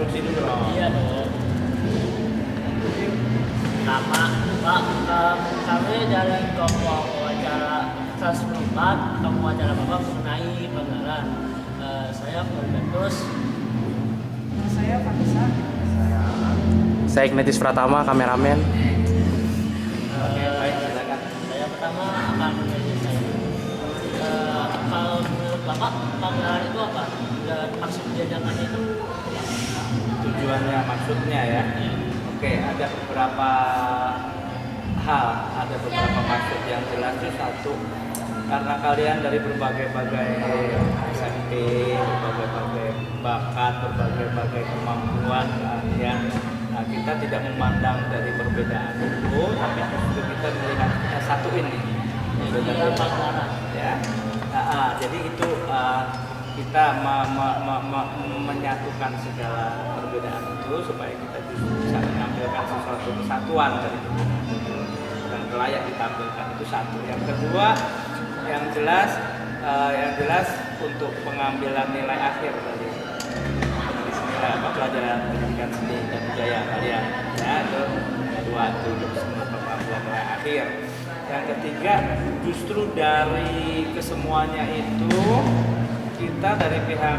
introduksi dulu dong. Iya dong. Nama Pak, kami dari kelompok wawancara 104, kelompok wawancara Bapak mengenai pagelaran. Saya Ferdanus. Saya Vanessa. Saya Ignatis Pratama, kameramen. Oke, baik, silakan. Saya pertama akan menjadi saya. Kalau menurut Bapak, pagelaran itu apa? Dan maksud diadakannya itu Tujuannya, maksudnya ya. Oke, ada beberapa hal, ada beberapa maksud yang jelas itu. Satu, karena kalian dari berbagai-bagai SMP, berbagai-bagai bakat, berbagai-bagai kemampuan kalian, nah, kita tidak memandang dari perbedaan itu, tapi justru kita melihat kita satu ini. adalah pagelaran. Ya. Jadi itu kita menyatukan segala perbedaan itu supaya kita bisa menampilkan sesuatu kesatuan dari itu dan layak ditampilkan. Itu satu. Yang kedua, yang jelas untuk pengambilan nilai akhir dari nilai pelajaran pendidikan seni dan budaya kalian, ya, itu kedua itu semua pengambilan nilai akhir. Yang ketiga, justru dari kesemuanya itu kita dari pihak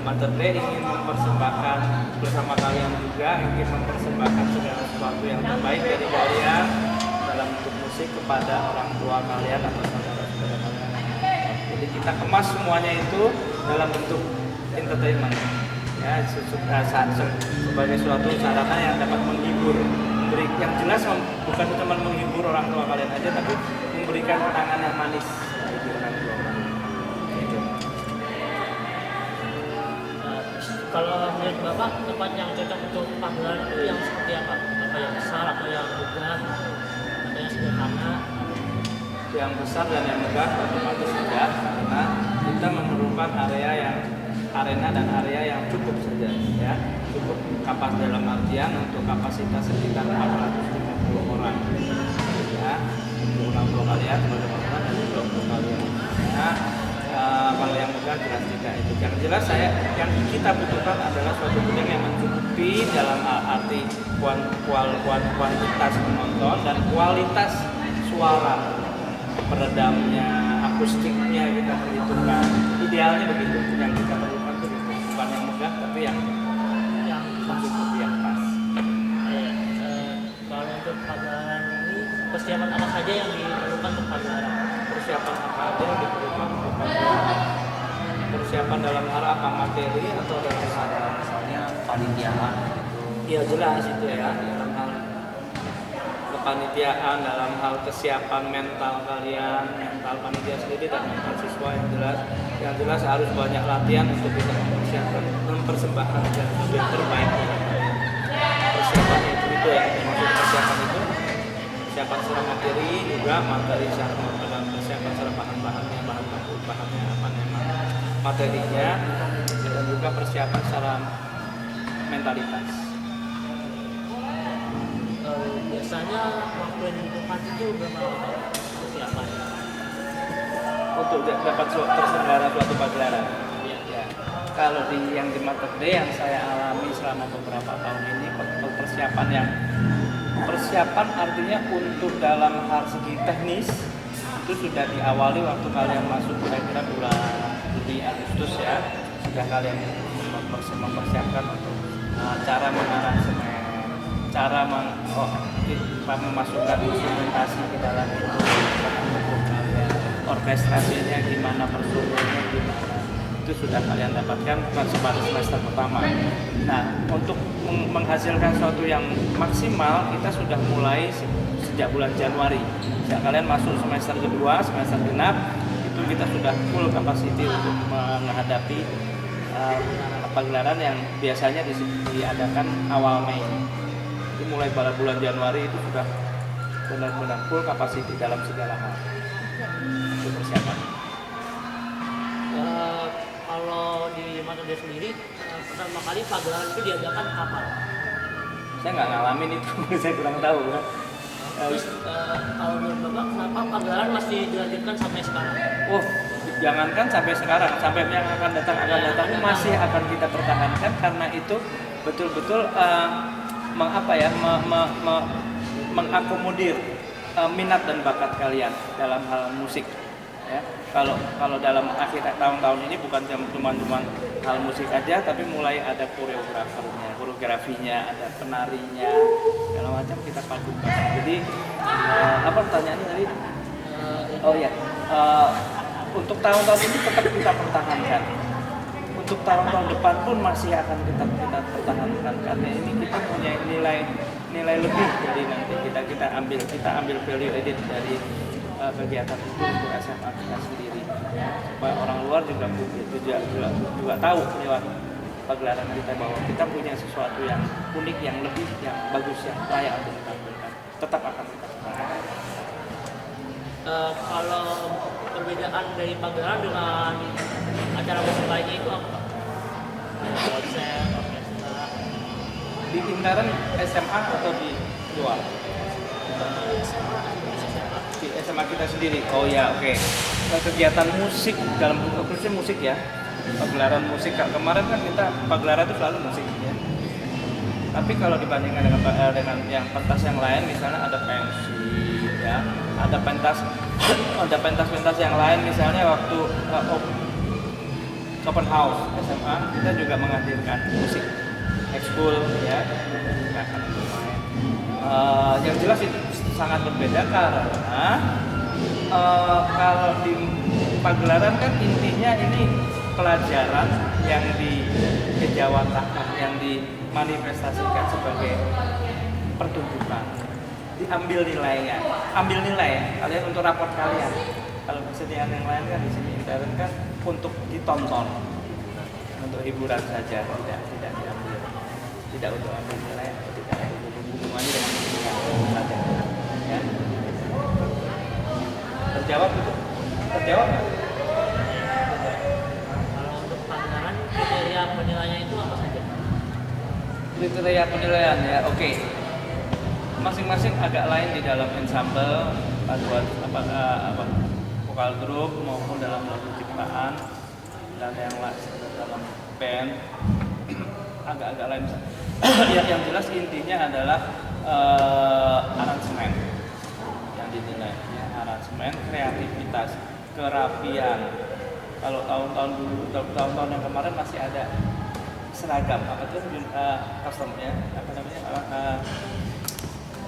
Mother Day ingin mempersembahkan bersama kalian juga, ingin mempersembahkan segala sesuatu yang terbaik dari kalian dalam bentuk musik kepada orang tua kalian atau saudara-saudara kalian. Jadi kita kemas semuanya itu dalam bentuk entertainment, ya, sebagai suatu sarana yang dapat menghibur, yang jelas bukan cuma menghibur orang tua kalian aja, tapi memberikan kenangan yang manis bagi orang tua. Kalau menurut Bapak, tempat yang cocok untuk pagelaran itu yang seperti apa? Apa yang besar atau yang megah atau yang sederhana? Yang besar dan yang megah otomatis tidak, karena kita memerlukan arena dan area yang cukup saja, ya, cukup kapasitas dalam artian untuk kapasitas sekitar 450 orang, ya, untuk orang tua kalian sebagai orang dan juga untuk kalian. Nah, kalau yang megah jelas tidak itu. Yang jelas yang kita butuhkan adalah suatu gedung yang mencukupi dalam arti kuantitas penonton dan kualitas suara, peredamnya, akustiknya kita perhitungkan. Idealnya begitu, yang kita perlukan itu bukan yang megah tapi yang mencukupi, yang pas. Kalau untuk pagelaran ini persiapan apa saja yang diperlukan untuk pagelaran? Persiapan apa aja yang diperlukan untuk pagelaran? Persiapan dalam hal apa, materi atau dalam hal misalnya panitiaan ya jelas itu ya, dalam hal kepanitiaan, dalam hal kesiapan mental kalian, mental panitia sendiri dan mental siswa, yang jelas harus banyak latihan untuk bisa mempersembahkan yang terbaik. Persiapan itu ya, maksud persiapan itu persiapan secara materi juga, materi secara dalam persiapan secara bahan-bahannya, bahan bakunya apa memang materinya, dan juga persiapan secara mentalitas. Biasanya waktu yang dibutuhkan itu berapa lama persiapan? Untuk dapat terselenggara suatu pagelaran. Ya. Kalau yang di Mother Day yang saya alami selama beberapa tahun ini, persiapan artinya untuk dalam hal segi teknis itu sudah diawali waktu kalian masuk kira-kira bulan Juli Agustus, ya, sudah kalian mempersiapkan untuk cara mengaransemen, cara memasukkan instrumentasi ke dalam itu, orkestrasinya gimana, personilnya gimana, itu sudah kalian dapatkan pada semester pertama. Nah, untuk menghasilkan sesuatu yang maksimal, kita sudah mulai sejak bulan Januari. Sejak kalian masuk semester kedua, semester genap, itu kita sudah full capacity untuk menghadapi pagelaran yang biasanya diadakan awal Mei. Itu mulai pada bulan Januari itu sudah benar-benar full capacity dalam segala hal. Itu persiapan. Kalau di Mother Day sendiri, pertama kali pagelaran itu diadakan kapan? Saya nggak ngalamin itu, saya kurang tahu. Terus kalau menurut Bapak, kenapa pagelaran masih dilanjutkan sampai sekarang? Oh, jangankan sampai sekarang, sampai yang akan datang pun masih akan kita pertahankan karena itu betul-betul mengakomodir minat dan bakat kalian dalam hal musik. Ya, kalau dalam akhir tahun-tahun ini bukan cuma hal musik aja, tapi mulai ada koreografinya, ada penarinya, segala macam kita padukan. Jadi apa pertanyaannya tadi? Oh ya, untuk tahun-tahun ini tetap kita pertahankan. Untuk tahun-tahun depan pun masih akan kita pertahankan karena ini kita punya nilai lebih. Jadi nanti kita ambil value added dari kegiatan itu untuk SMA kita sendiri, supaya orang luar juga tahu lewat pagelaran kita bahwa kita punya sesuatu yang unik, yang lebih, yang bagus, yang layak untuk ditampilkan. Tetap akan kita lakukan. Kalau perbedaan dari pagelaran dengan acara musik lainnya itu apa? Konser, orkestra. Di lingkaran SMA atau di luar? Di SMA kita sendiri. Oh ya, oke. Kegiatan musik dalam khususnya musik ya. Pagelaran musik kemarin kan kita pagelaran itu selalu musik ya. Tapi kalau dibandingkan dengan yang pentas yang lain, misalnya ada pensi ya, ada pentas yang lain misalnya waktu open house SMA kita juga menghadirkan musik ekskul ya. Yang jelas itu sangat berbeda karena kalau di pagelaran kan intinya ini pelajaran yang dikejawantahkan, yang dimanifestasikan sebagai pertunjukan, diambil nilainya, ambil nilai kalian untuk raport kalian. Kalau kesenian yang lain kan di sini kan untuk ditonton, untuk hiburan saja, tidak diambil, tidak untuk ambil nilai, tidak ada hubungannya dengan kesenian saja. Ya. Terjawab itu? Terjawab nggak? Kalau untuk pagelaran kriteria penilaiannya itu apa saja? Kriteria penilaian ya, oke. Masing-masing agak lain di dalam ensemble, paduan vokal grup maupun dalam lagu ciptaan dan yang dalam band agak-agak lain. Yang jelas intinya adalah aransemen yang dinilai, ya, aransemen, kreativitas, kerapian. Kalau tahun-tahun yang kemarin masih ada seragam, apa tuh customnya, apa namanya,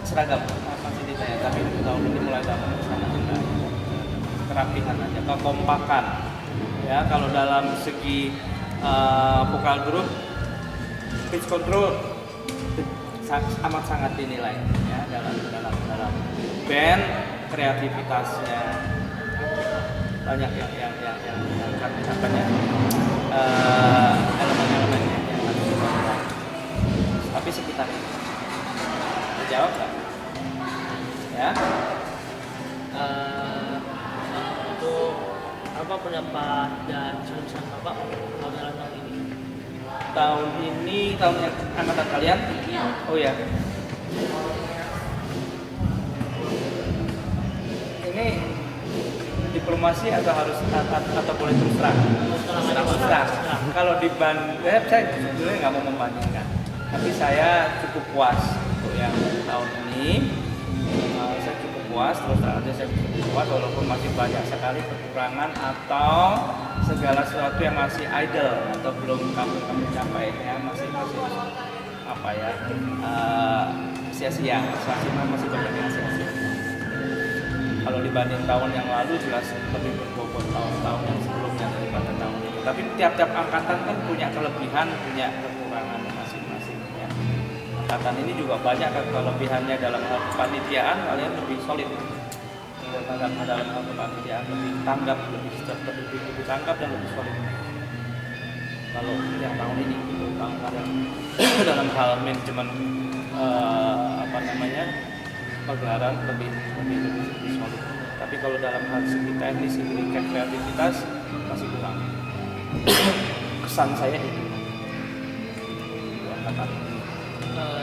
seragam masih ditanya. Tapi tahun ini mulai tahun sana juga kerapihan aja, kekompakan. Ya, kalau dalam segi vokal grup, pitch control amat sangat dinilai ya, dalam band, kreativitasnya banyak yang elemen-elemennya yang harus ditonton. Tapi sekitar itu dijawab nggak? Ya. Untuk apa pendapat dan solusi Bapak pagelaran tahun ini? Tahun yang angkatan kalian? Oh ya. Ini diplomasi atau harus atau boleh terus terang? Terus terang. Kalau saya sebetulnya nggak mau membandingkan, tapi saya cukup puas untuk yang tahun ini. Saya cukup puas, terus terang aja saya cukup puas, walaupun masih banyak sekali kekurangan atau segala sesuatu yang masih idle atau belum kami capai ya, masih apa ya, sia-sia, masih banyak yang sia-sia. Kalau dibanding tahun yang lalu jelas lebih berbobot tahun-tahun yang sebelumnya daripada tahun ini. Tapi tiap-tiap angkatan kan punya kelebihan, punya kekurangan masing-masing ya. Angkatan ini juga banyak kelebihannya dalam hal kepanitiaan, kalian lebih solid. Dalam hal kepanitiaan lebih tanggap, lebih tanggap dan lebih solid. Kalau yang tahun ini itu dalam hal manajemen pagelaran lebih solid. Tapi kalau dalam hal segi teknis, segi kreativitas masih kurang. Kesan saya itu.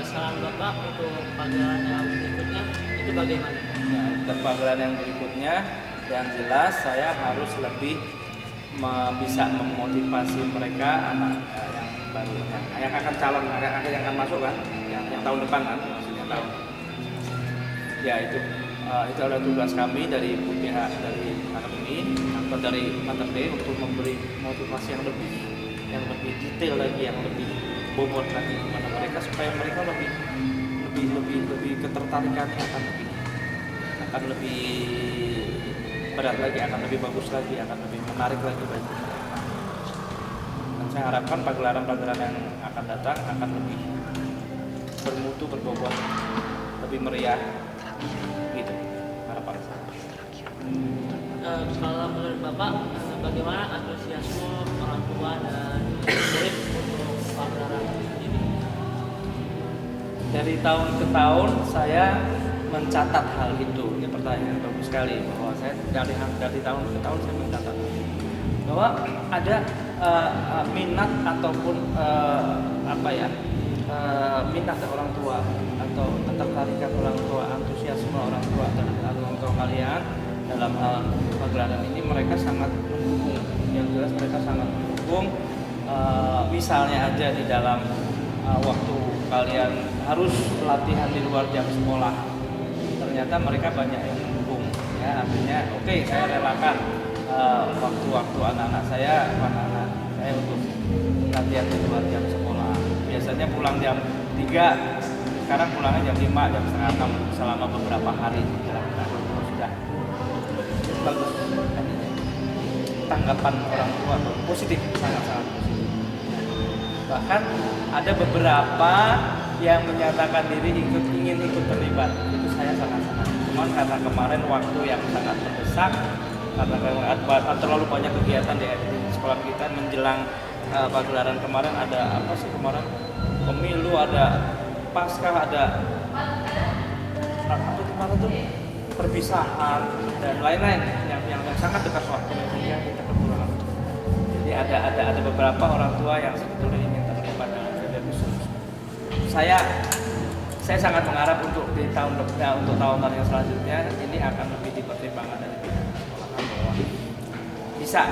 Saran Bapak untuk pagelaran yang berikutnya itu bagaimana? Nah, untuk pagelaran yang berikutnya yang jelas saya harus lebih bisa memotivasi mereka anak yang baru yang akan calon yang akan masuk kan, yang tahun depan kan, maksudnya tahun ya itu adalah tugas kami dari pihak dari akademi atau dari Mother Day untuk memberi motivasi yang lebih detail lagi, yang lebih bobot lagi kepada mereka supaya mereka lebih ketertarikannya akan lebih berat lagi, akan lebih bagus lagi, akan lebih menarik lagi bagi mereka. Dan saya harapkan pagelaran-pagelaran yang akan datang akan lebih bermutu, berbobot, lebih meriah, gitu harapan saya. Kalau menurut Bapak, bagaimana antusiasme orang tua dan murid untuk pagelaran ini? Dari tahun ke tahun saya mencatat hal itu. Ini pertanyaan bagus sekali, bahwa saya dari tahun ke tahun saya mencatat bahwa ada minat ataupun minat orang tua atau ketertarikan orang tua, antusiasme orang tua terhadap orang tua kalian dalam hal pagelaran ini. Mereka sangat mendukung, yang jelas mereka sangat mendukung. Misalnya aja di dalam waktu kalian harus latihan di luar jam sekolah, ternyata mereka banyak yang mendukung, ya artinya oke, saya relakan waktu-waktu anak-anak saya untuk latihan di luar jam sekolah. Biasanya pulang jam 3, sekarang pulangnya jam 5, jam setengah 6 selama beberapa hari dilakukan. Sudah bagus. Tanggapan orang tua positif, sangat-sangat positif. Bahkan ada beberapa yang menyatakan diri ingin ikut terlibat. Itu saya sangat-sangat. Cuman karena kemarin waktu yang sangat mendesak, karena terlalu banyak kegiatan di sekolah kita menjelang pagelaran kemarin. Ada apa sih kemarin? Pemilu, ada Paskah, ada apa kemarin tuh, perpisahan dan lain-lain yang sangat dekat waktu, sehingga kita kekurangan. Jadi ada beberapa orang tua yang sebetulnya ingin terlibat dalam kegiatan. Saya sangat mengharap untuk tahun-tahun yang selanjutnya ini akan lebih dipertimbangkan dari pihak sekolah, bahwa bisa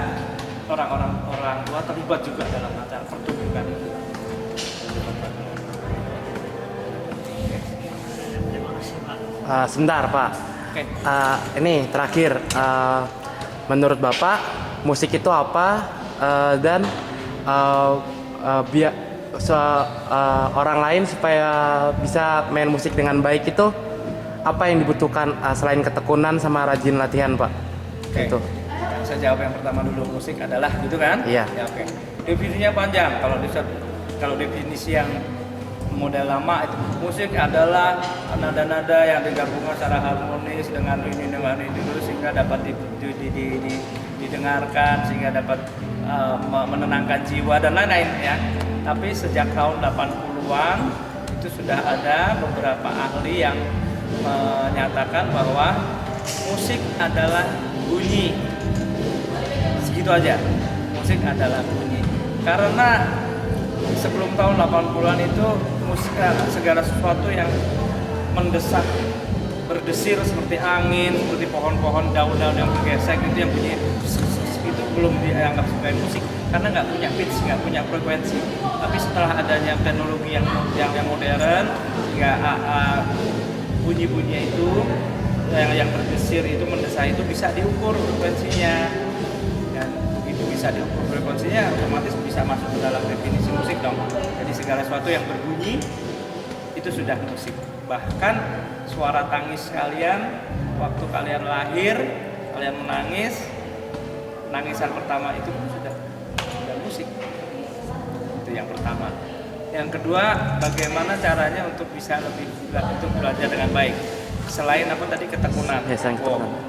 orang tua terlibat juga dalam acara pertunjukan itu. Terima kasih Pak. Sebentar Pak. Oke. Ini terakhir, menurut Bapak musik itu apa, dan orang lain supaya bisa main musik dengan baik itu apa yang dibutuhkan selain ketekunan sama rajin latihan Pak? Oke. Itu. Saya jawab yang pertama dulu, musik adalah gitu kan? Iya. Ya, oke. Definisinya panjang. Kalau definisi yang model lama itu, musik adalah nada-nada yang digabungkan secara harmonis dengan ini dulu sehingga dapat didengarkan, sehingga dapat menenangkan jiwa dan lain-lain ya. Tapi sejak tahun 80-an itu sudah ada beberapa ahli yang menyatakan bahwa musik adalah bunyi. Segitu aja. Musik adalah bunyi. Karena sebelum tahun 80-an itu musik segala sesuatu yang mendesak, berdesir seperti angin, seperti pohon-pohon, daun-daun yang bergesek itu yang bunyi itu belum dianggap sebagai musik karena nggak punya pitch, nggak punya frekuensi. Tapi setelah adanya teknologi yang modern, ya bunyi-bunyi itu yang berdesir itu mendesak itu bisa diukur frekuensinya, dan begitu bisa diukur frekuensinya otomatis bisa masuk ke dalam definisi musik dong. Jadi segala sesuatu yang berbunyi itu sudah musik. Bahkan suara tangis kalian waktu kalian lahir, kalian menangis, nangisan pertama itu sudah musik. Itu yang pertama. Yang kedua, bagaimana caranya untuk bisa untuk belajar dengan baik. Selain apa tadi, ketekunan. Ya,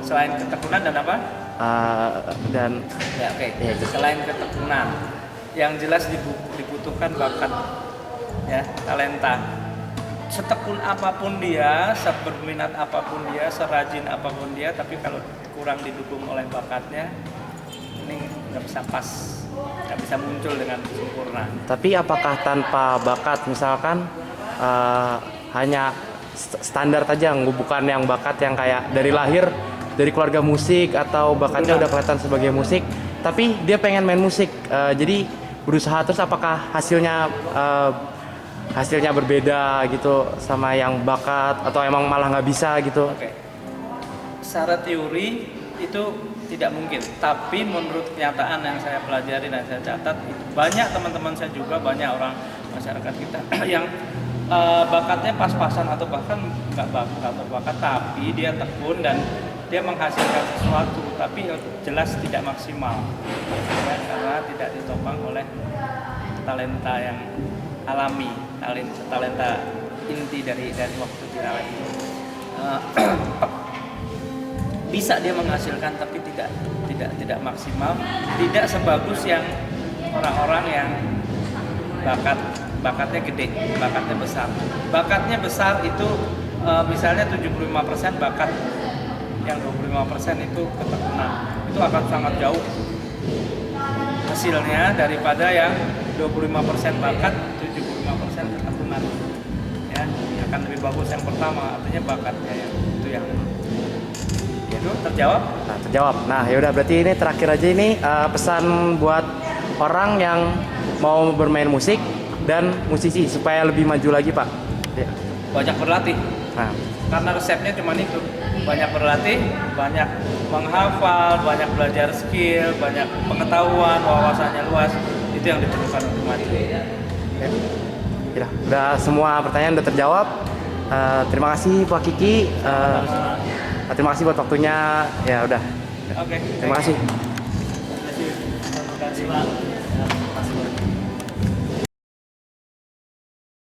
selain ketekunan dan apa? Ya, oke. Ya, Selain ketekunan, yang jelas dibutuhkan bakat, ya, talenta. Setekun apapun dia, seberminat apapun dia, serajin apapun dia, tapi kalau kurang didukung oleh bakatnya, ini nggak bisa pas, nggak bisa muncul dengan sempurna. Tapi apakah tanpa bakat, misalkan hanya standar aja, bukan yang bakat yang kayak dari lahir dari keluarga musik atau bakatnya udah kelihatan sebagai musik, tapi dia pengen main musik. Jadi berusaha terus, apakah hasilnya berbeda gitu sama yang bakat, atau emang malah nggak bisa gitu? Oke. Secara teori itu tidak mungkin, tapi menurut kenyataan yang saya pelajari dan saya catat, banyak teman-teman saya juga, banyak orang masyarakat kita yang bakatnya pas-pasan atau bahkan nggak berbakat, tapi dia tekun dan dia menghasilkan sesuatu, tapi jelas tidak maksimal, ya, karena tidak ditopang oleh talenta yang alami, talenta inti dari waktu dirawat itu. Bisa dia menghasilkan, tapi tidak maksimal, tidak sebagus yang orang-orang yang bakatnya gede, bakatnya besar. Bakatnya besar itu misalnya 75% bakat, yang 25% itu ketekunan. Itu akan sangat jauh hasilnya daripada yang 25% bakat, 75% ketekunan. Ya, akan lebih bagus yang pertama, artinya bakatnya ya. Itu yang itu terjawab. Nah, terjawab. Nah, yaudah, berarti ini terakhir aja ini pesan buat orang yang mau bermain musik dan musisi supaya lebih maju lagi, Pak. Ya. Banyak berlatih. Nah, Karena resepnya cuma itu. Banyak berlatih, banyak menghafal, banyak belajar skill, banyak pengetahuan, wawasannya luas. Itu yang diperlukan untuk maju. ya. Udah semua pertanyaan udah terjawab. Terima kasih Pak Kiki. Terima kasih buat waktunya. Ya udah. Oke. Terima kasih. Terima kasih. Terima kasih, Pak. Ya, terima kasih.